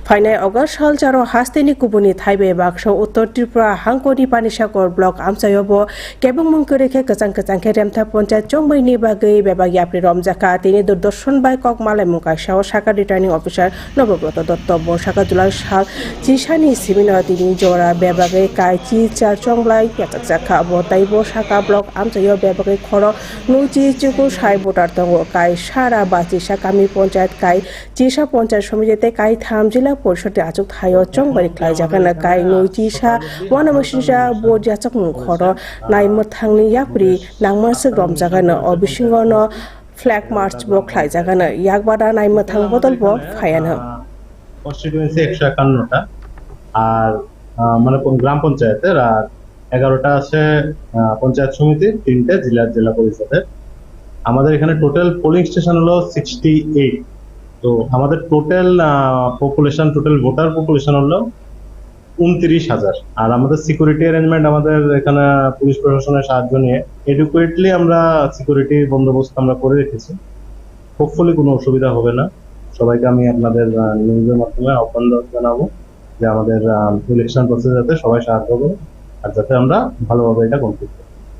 फाइनाय अगस्त सालजारो हास्तेनि कुबुनि थाइबे बाक्सो उत्तर Tripura हांकोनि पानिसागर block आमचायोबो केबुं मुंकरेखे गोजां रेमथा पंचायत चंबईनि बागै बेबागि आपनि रमजाका तिनि दूरदर्शन बाय कक मालाय मुंकाइसाव साका रिटार्निं अफिसार नवब्रत दत्त बर्षाका जुलाई साल चिसानि सिमिनो तिनि जरा बेबागै काई चि चार चंबलाई याचाकजाका बताइबो साका ब्लक आमचायो बेबागै खरो नुचि चिकु साइ भोटार दंगो काई सारा बाचि साकामि पंचायत काई चिसा पंचायत समितिते काई थाम जिल्ला परिषद आचुक थायो चंबई ख्लाइजागोन काई नुचिसा वनमसिसा बोर्ड याचक मुखरो नाय मोथांनि याप्रि नांमासक रमजागोन अबिसिंगन फ्लैग मार्च बो ख्लाइजागोन याकबादा नाय मोथां बदल बो फायानो কনস্টিটিউয়েন্সি 151টা আর মানে গ্রাম পঞ্চায়েতের আর 11টা আছে পঞ্চায়েত সমিতি 3টে জেলা পরিষদের আমাদের এখানে টোটাল পোলিং স্টেশন হলো 68 তো আমাদের total population total voter population হলো 29,000 আর আমাদের সিকিউরিটি অ্যারেঞ্জমেন্ট আমাদের এখানে পুলিশ প্রশাসনের সাহায্য নিয়ে এডুকুয়েটলি আমরা সিকিউরিটি বন্দোবস্ত আমরা করে রেখেছি হোপফুলি কোনো অসুবিধা হবে না সবাইকে আমি আপনাদের নিউজের মাধ্যমে আহ্বান জানাবো যে আমাদের ইলেকশন প্রসেস যাতে সবাই সাহায্য করে আর যাতে আমরা ভালোভাবে এটা কমপ্লিট করি।